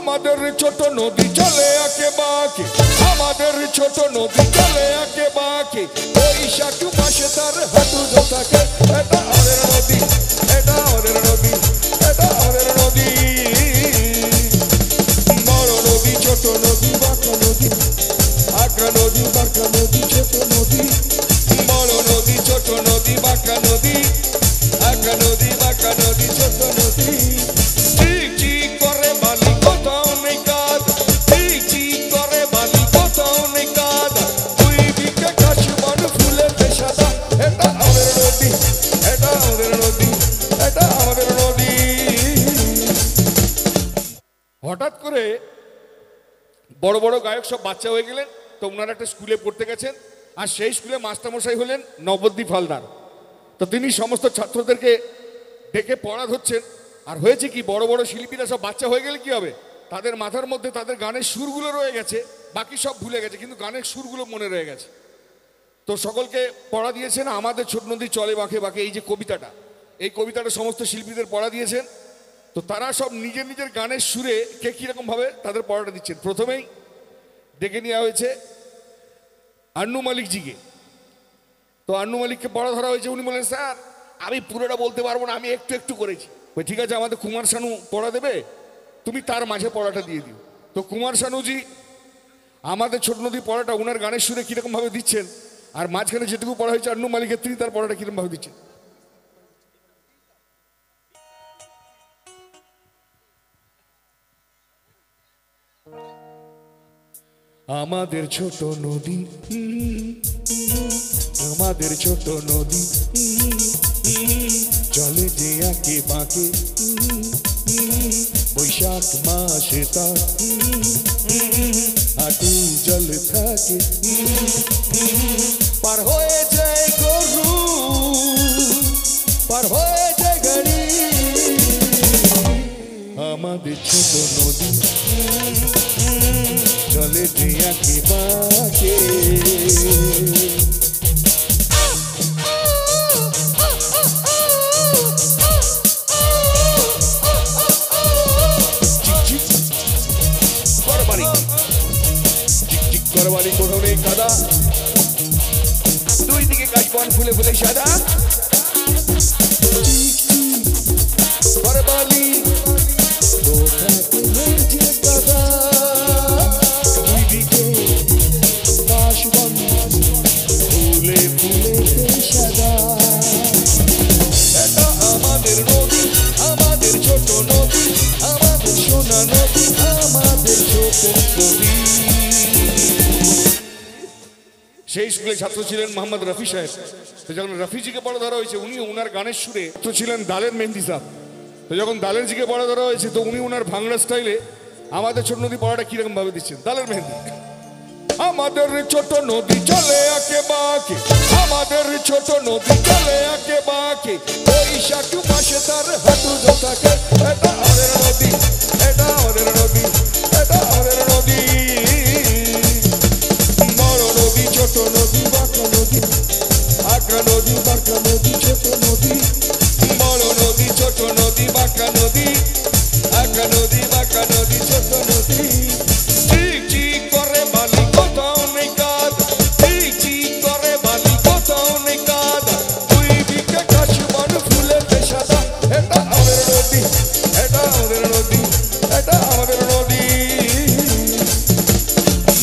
আমাদের ছোট নদী চলে আঁকে বাঁকে, আমাদের ছোট নদী চলে আঁকে বাঁকে, বৈশাখ মাসে তার হাঁটু থাকে। এটা আমাদের নদী, এটা আমাদের নদী, এটা আমাদের নদী। বড় নদী ছোট নদী বাঁকা নদী, আঁকা নদী বাঁকা নদী ছোট নদী, বড় নদী ছোট নদী বাঁকা নদী, আঁকা নদী বাঁকা নদী ছোট নদী। চিক চিক করে বালি কোথাও নেই কাজ, চিক চিক করে বালি কোথাও নেই কাজ, দুই দিকে কাশবন ফুলেতে সাদা। এটা আমাদের নদী, এটা আমাদের নদী, এটা আমাদের নদী। হঠাৎ করে বড় বড় গায়ক সব বাচ্চা হয়ে গেলেন, তো ওনারা একটা স্কুলে পড়তে গেছেন, আর সেই স্কুলে মাস্টারমশাই হলেন নবদ্বীপ হালদার। তো তিনি সমস্ত ছাত্রদেরকে ডেকে পড়া ধরছেন। আর হয়েছে কি, বড় বড় শিল্পীরা সব বাচ্চা হয়ে গেলে কি হবে, তাদের মাথার মধ্যে তাদের গানের সুরগুলো রয়ে গেছে, বাকি সব ভুলে গেছে, কিন্তু গানের সুরগুলো মনে রয়ে গেছে। তো সকলকে পড়া দিয়েছেন আমাদের ছোট নদী চলে বাঁকে বাঁকে, এই যে কবিতাটা, এই কবিতাটা সমস্ত শিল্পীদের পড়া দিয়েছেন। তো তারা সব নিজের নিজের গানের সুরে কে কীরকমভাবে তাদের পড়াটা দিচ্ছেন। প্রথমেই ডেকে নেওয়া হয়েছে আন্নু মালিকজিকে। তো আন্নু মালিককে পড়া ধরা হয়েছে। উনি বলেন, স্যার আমি পুরোটা বলতে পারবো না, আমি একটু একটু করেছি। ওই ঠিক আছে, আমাদের কুমার শানু পড়া দেবে, তুমি তার মাঝে পড়াটা দিয়ে দিও। তো কুমার শানুজি আমাদের ছোট নদী পড়াটা ওনার গানের সুরে কীরকমভাবে দিচ্ছেন, আর মাঝখানে যেটুকু পড়া হয়েছে আন্নু মালিকের, তিনি তার পড়াটা কীরকমভাবে দিচ্ছেন। আমাদের ছোট নদী, আমাদের ছোট নদী চলে যে আঁকে বাঁকে, বৈশাখ মাসে তার হাঁটু জল থাকে। পার হয়ে যায় গরু, পার হয়ে যায় গাড়ি, আমাদের ছোট নদী চলে যে আঁকে বাঁকে। করবালি কোথাও নেই কাদা, দুই দিকে কাশবন ফুলে ফুলে সাদা। করবালি কোথাও নেই যে কাদা, দুই দিকে কাশবন ফুলে ফুলে সাদা। এটা আমাদের নদী, আমাদের ছোট নদী, আমাদের সোনা নদী, আমাদের ছোট নদী। সেই স্কুলে ছাত্র ছিলেন মোহাম্মদ রফি সাহেব। তো যখন রফিজিকে পড়া ধরা হয়েছে, উনি ওনার গানের সুরে তো ছিলেন দালের মেহেন্দি সাহেব। তো যখন দালের জিকে পড়া ধরা হয়েছে, তো উনি ওনার ভাঙড়া স্টাইলে আমাদের ছোট নদী পড়াটা কিরকম ভাবে দিচ্ছেন, দালের মেহেন্দি। আমাদের ছোট নদী চলে আঁকে বাঁকে, আমাদের ছোট নদী চলে আঁকে বাঁকে, বৈশাখ মাসে তার হাঁটু থাকে। এটা আমাদের নদী, এটা আমাদের নদী, এটা আমাদের নদী। বড় নদী ছোট নদী বাঁকা নদী, আঁকা নদী বাঁকা নদী ছোট নদী, বড় নদী ছোট নদী বাঁকা নদী, আঁকা নদী বাঁকা নদী ছোট নদী। চিক চিক করে বালি কোথাও নেই কাজ, চিক চিক করে বালি কোথাও নেই কাজ, দুই দিকে কাশবন ফুলেতে সাদা। এটা আমাদের নদী, এটা আমাদের নদী, এটা আমাদের নদী।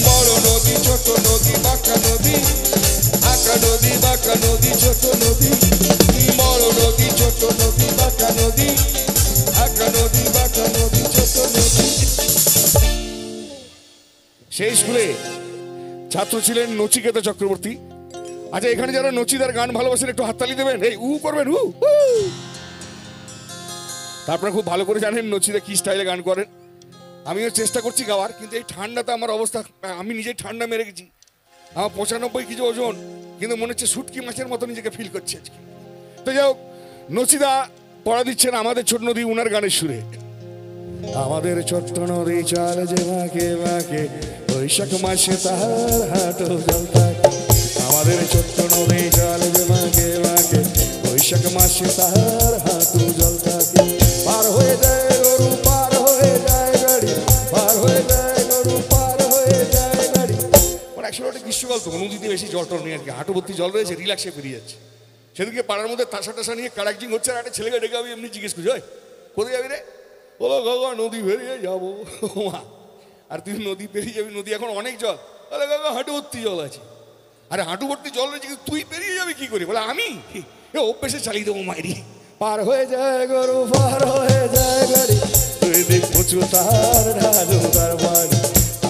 বড় নদী ছোট নদী বাঁকা নদী, আঁকা নদী বাঁকা নদী ছোট নদী, বড় নদী ছোট নদী বাঁকা নদী, আঁকা নদী বাঁকা নদী ছোট নদী। সেই স্কুলে ছাত্র ছিলেন নচিকেতা চক্রবর্তী। আচ্ছা, এখানে যারা নচিদার গান ভালোবাসেন একটু হাততালি দেবেন, এই উ করবেন, উ। তারপরে খুব ভালো করে জানেন নচিদা কি স্টাইলে গান করেন। আমিও চেষ্টা করছি গাওয়ার, কিন্তু এই ঠান্ডাতে আমার অবস্থা, আমি নিজেই ঠান্ডা মেরে গেছি। আমার 95 কেজি ওজন, কিন্তু মনে হচ্ছে শুটকি মাছের মতো নিজেকে ফিল করছে আজকে। তো যাই হোক, নচিদা পড়া দিচ্ছেন আমাদের ছোট নদী উনার গানের সুরে। আমাদের ছোট্ট নদী চলে যে বাঁকে বাঁকে, বৈশাখ মাসে তার হাঁটু জল থাকে। আমাদের ছোট্ট নদী চলে যে বাঁকে বাঁকে, বৈশাখ মাসে তার হাঁটু জল থাকে। পার হয়ে যায় গরু, পার হয়ে যায় গাড়ি, গ্রীষ্মকাল তো নদীতে বেশি জল টল নেই আর কি, হাঁটু ভর্তি জল রয়েছে, রিল্যাক্সে বেরিয়ে যাচ্ছে। সেদিকে পাড়ার মধ্যে তাসা টাসা নিয়ে কারাকজিং হচ্ছে, আর একটা ছেলেকে ডেকে আমি এমনি জিজ্ঞেস করছি, ওই কোথায় যাবি রে? বলো গাগা নদী পেরিয়ে যাবো। আর তুই নদী পেরিয়ে যাবি, নদী এখন অনেক জল। বলে গাগা হাঁটু ভর্তি জল আছে। আরে হাঁটু ভর্তি জল রয়েছে কিন্তু তুই পেরিয়ে যাবি কি করে? বলে আমি অভ্যেসে চালিয়ে দেবো মাইরি। পার হয়ে যায় গরু, পার হয়ে যায় গাড়ি, তুই দেখ প্রচু তার ঢালু তার বাড়ি।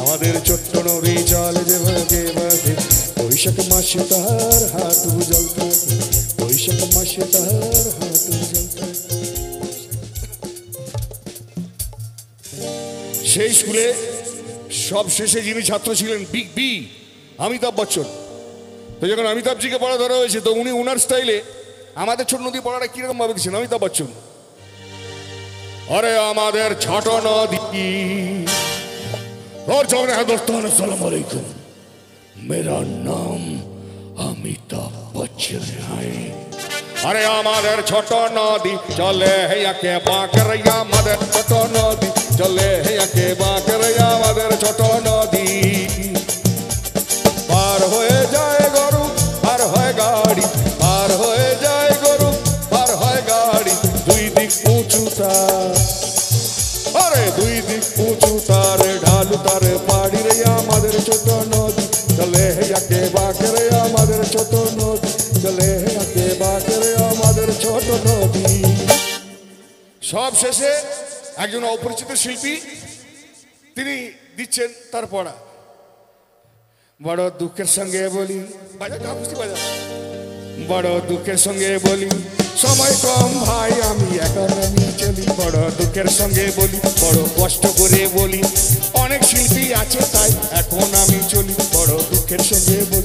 আমাদের ছোট্ট নদী চলে যে ভাগে ভাগে, বৈশাখ মাসে তার হাঁটু জল থাকে, বৈশাখ মাসে তার হাঁটু জল থাকে। সেই স্কুলে সব শেষে যিনি ছাত্র ছিলেন বিগ বি, অমিতাভ বচ্চন। তো যখন অমিতাভজিকে পড়া ধরা হয়েছে, তো উনি উনার স্টাইলে আমাদের ছোট নদী পড়াটা কিরকম ভাবে দিচ্ছেন অমিতাভ বচ্চন। আরে আমাদের ছোট নদী, और जगह है दोस्तों, अस्सलाम वालेकुम, मेरा नाम अमिताभ बच्चन है। अरे हमारे छोटो नदी चले है के बाकरिया, हमारे छोटो नदी चले है के बाकरिया, हमारे छोटो नदी। पार होए जाए गरु, पार होए गाड़ी, पार होए जाए गरु, पार होए गाड़ी, दुई दिक ऊंचू तार, अरे दुई दिक ऊंचू तार ढालू तार पाड़ी रे আমাদের ছোট নদী চলে হে বাকরে, আমাদের ছোট নদী চলে হে বাকরে, আমাদের ছোট নদী। সব শেষে একজন অপরিচিত শিল্পী তিনি দিচ্ছেন তার পড়া। বড় দুঃখের সঙ্গে বলি, বাজা কাকুস্তি বাজা, বড় দুঃখের সঙ্গে বলি সময় কম ভাই আমি একা আমি চলি, বড় দুঃখের সঙ্গে বলি বড় কষ্ট করে বলি, অনেক শিল্পী আছে তাই এখন আমি চলি, বড় দুঃখের সঙ্গে বলি।